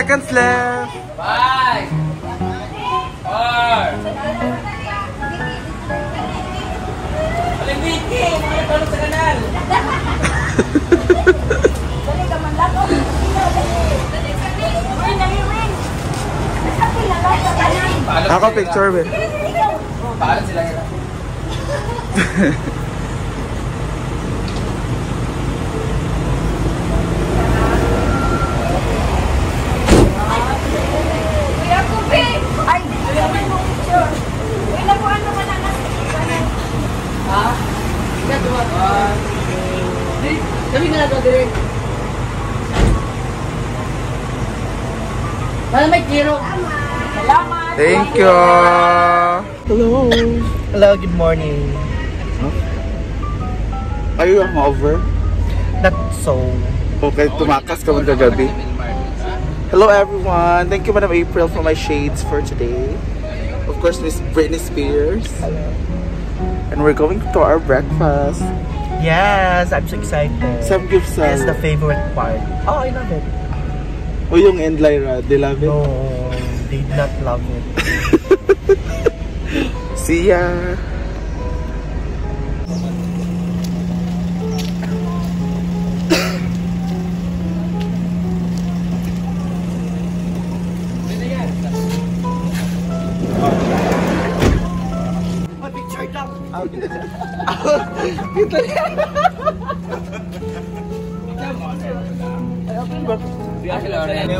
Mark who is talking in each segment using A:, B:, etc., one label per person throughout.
A: seconds left.
B: 5, 4. Aling Vicky, mga tulog sa kanal.
C: Dali ka man lang.
A: Ako picture ba?
B: Paano sila yun?
C: Kuya Kupi! Ay! Kuya Kupi mo picture! Uy, nakuha naman ang nasa.
B: Ha? Ika, tuwa. Kami nga na direct. Para may kiro.
C: Salamat!
A: Thank you. Hello.
D: Hello, good morning.
A: Are you over?
D: Not so.
A: Okay, tumakas ka mga gabi. Hello everyone. Thank you Madam April for my shades for today. Of course, Miss Britney Spears. And we're going to our breakfast.
D: Yes, I'm so excited.
A: Some gifts
D: It's the favorite part. Oh, I love it.
A: O yung end Lyra, they love it?
D: No, they did not love it.
A: See ya! Kita niya!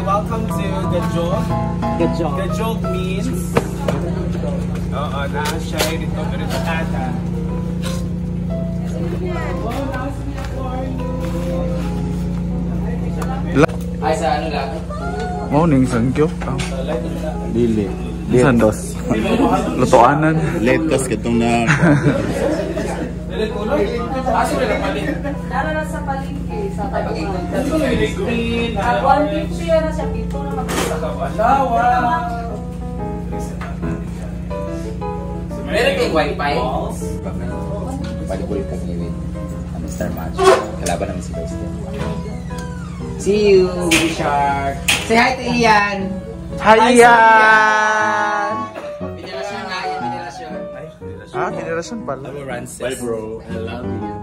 B: Welcome to Gajog.
D: Gajog.
B: Gajog means na-siya dito pero ito tata. Ay, sa ano lang?
A: Morning, sanggyo.
E: Dili.
A: Sandos. Lutoanan.
E: Letos kitong na.
B: Aso na lang pali.
C: Dara na sa palengke, sa Taguan.
B: Green.
C: 150 na siya, dito na
B: Lawa. Meron kayong wifi?
E: Palibol kami with Mr. Match. Kalaban namin si President.
B: See you, Baby Shark. Say hi to Ian.
A: Hi, Ian!
B: Pinelasyon nga, Ian, pinelasyon.
A: Ah, generation pala.
E: Bye bro. I love you.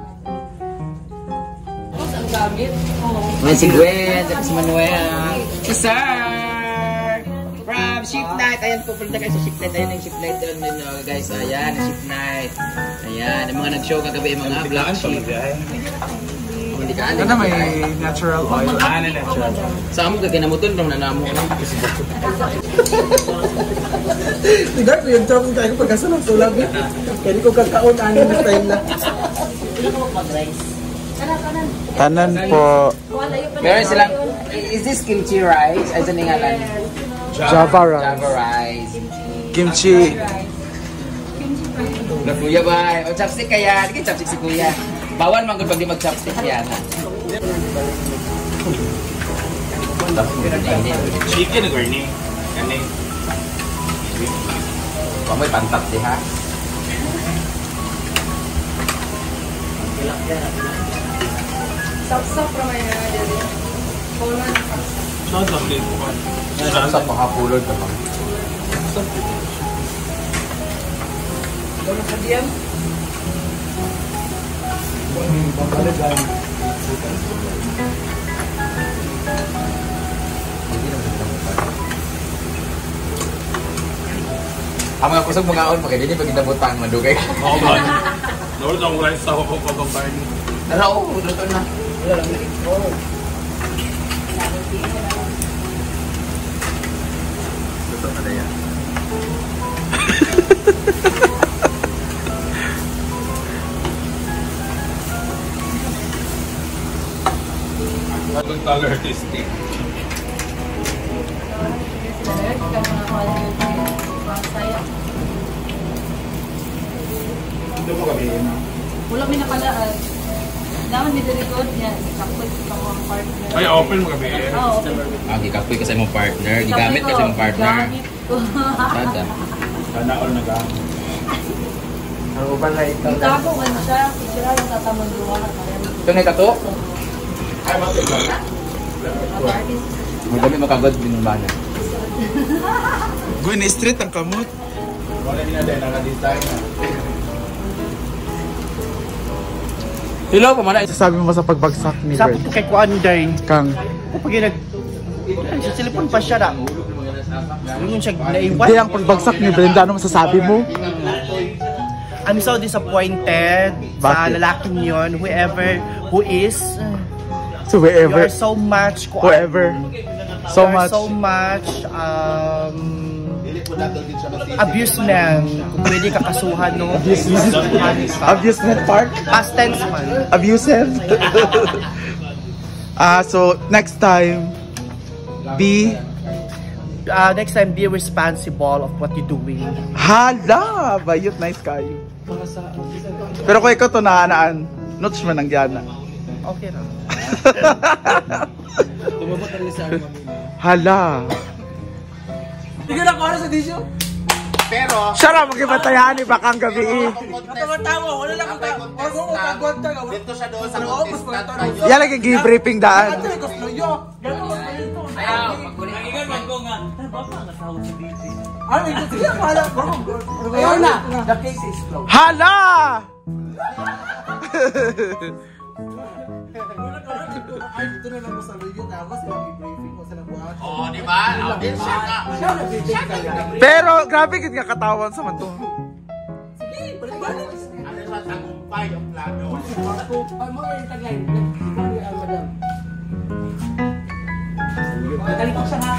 C: Ang gamit.
B: Ayan si Gwen, si Manuel. Si Sir! From Ship Night. Ayan, pupunta kayo sa Ship Night. Ayan ang Ship Night doon din, guys. Ayan, ang Ship Night. Ayan, ang mga nag-show kagabi, yung mga black sheep. Hindi ka
A: Ito na may natural oil.
B: natural. Sa amo ka kinamuton nung nanamo ko lang.
D: Tidak ko yung job tayo pagkasa ng sulab. Kaya ko kakaon anin na style na.
A: Tanan po.
B: Meron silang, is this kimchi rice? Ay, saan ngalan?
A: Java rice.
B: Java rice.
A: Kimchi.
B: Na kuya ba? O chopstick kaya? Hindi chopstick si kuya. Bawal man pag di mag-chopstick yan.
E: Chicken or ni? Kani?
B: Kamoy pantat di ha?
C: Sap-sap ramay na dito. Poland.
E: Saan sa plate mo?
B: Sa pakapulod ka pa.
C: Doon sa diyan.
B: Ang mga kusog mga on, pagka din pag inabutang madugay.
E: Oo ba? Nawala na ang rice sa ako pag-compare ni.
B: Nara, luto na.
A: Luto na yan.
E: Anong tagal artistic?
A: Ito mo kami yun.
C: Wala may nakalaan. Daman may dirigod niya. Kapag ito mo ang partner.
E: Ay, open mo kami.
C: Oo, okay.
B: Gikapoy kasi mong partner, gigamit kasi mong partner.
C: Gamit ko.
B: Sada.
E: Sana all nag-a.
A: Ano ba na ito?
C: Itago man siya. Sira yung tatamanduwa.
B: Ito na ito?
E: Ay, mati ba?
C: Mag-artist.
B: Madami makagod binumana.
A: Gwyn Street ang kamot.
E: Wala din na din, naka-design na.
B: Hello, pamana.
A: Sabi mo sa pagbagsak ni
D: Sabi
A: Bert.
D: ko kay Kuan Day.
A: Kang,
D: Kapag sa cellphone pa siya na. Yung siya naiwan.
A: hindi ang pagbagsak ni Brenda, ano masasabi mo?
D: I'm so disappointed sa
A: Bakit?
D: lalaking yun. Who is.
A: So
D: You
A: wherever,
D: are so much.
A: whoever, so much.
D: So much. Abusement. Kung pwede kakasuhan, no?
A: Abusement park?
D: Past tense man.
A: Abusive? So next time,
D: Next time, be responsible of what you're doing.
A: hala! Bayot, nice kayo. Pero kung ikaw to naanaan, notes mo nang gana.
D: Okay na.
B: Tumabot na rin sa akin.
A: Hala!
D: Hindi na ko sa tissue.
E: Pero,
A: Sarap, magkibatayan ni Bakang gabi.
D: Tawa-tawa. Wala lang ko ta. Wala ko pagod ta.
E: dito siya doon sa contestant na yun.
A: Yan lagi briefing daan.
B: Ayaw, magkulihan ko nga.
D: Ayun na. The case is closed.
A: Hala!
D: Ay, dito na lang mo sa video. Tapos, i-briefing mo sa nabuhat.
E: Oo, di ba? Oo, din siya ka.
D: Siya nag-briefing ka yan.
A: Pero grabe kit nga katawan sa man to.
D: Sige, balik ba?
E: Ano sa tagumpay yung plano?
D: Ay, mga yung taglay. Madam. Nagalit ko siya nga.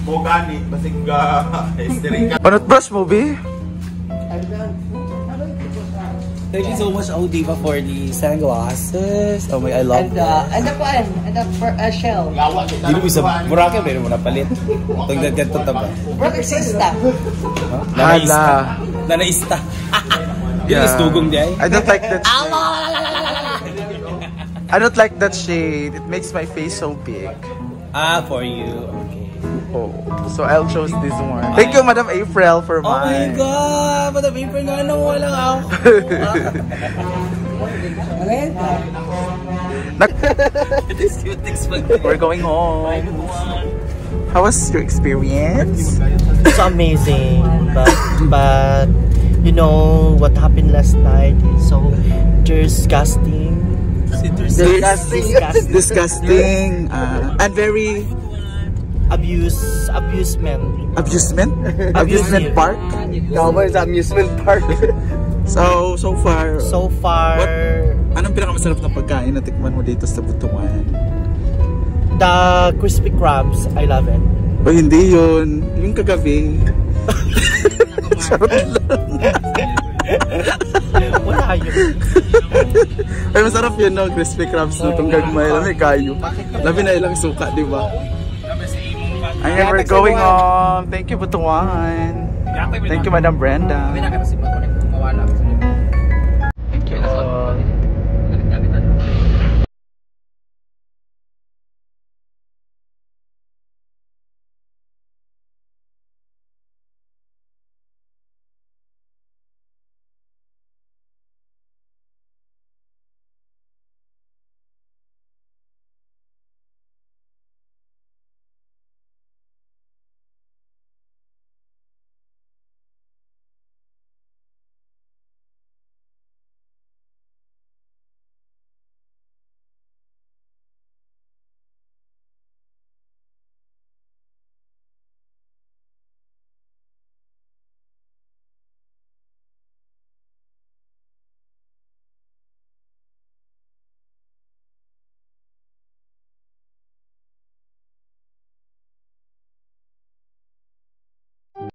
E: Bogani, basig history ka.
A: Panot brush mo, B?
F: Thank you so much, Odiva, for the sunglasses. Oh my, I love that.
C: And the shell.
E: Gawa kita.
F: Dili mo sa Boracay, pero mo napalit. Itong ganito ba?
C: Brother sister.
A: Hala.
F: Nanaista.
A: Yeah.
F: Yes, dugong di ay.
A: I don't like that shade. I don't like that shade. It makes my face so big.
F: Ah, for you. Okay.
A: Oh, so I'll choose this one. Thank you, Madam April, for
F: Oh my
A: mine.
F: God! Madam April nga nang walang ako.
A: We're going home. How was your experience?
D: It's amazing, but you know what happened last night is so disgusting.
A: Disgusting and very
D: Abusement
A: park.
D: Cowboys amusement park.
A: So far,
D: What?
A: anong pinakamasarap na pagkain na tikman mo dito sa Butuan?
D: The crispy crabs, I love it.
A: O hindi yun, yung kagabi. Charot lang.
D: Wala yun.
A: Ay, masarap yun, no? Crispy crabs na itong gagmay. Lami kayo. Labi na ilang suka, di ba? Ayan, we're going on. Thank you, Butuan. Thank you, Madam Brenda.
B: Sabi na kasi magkulik kung mawala.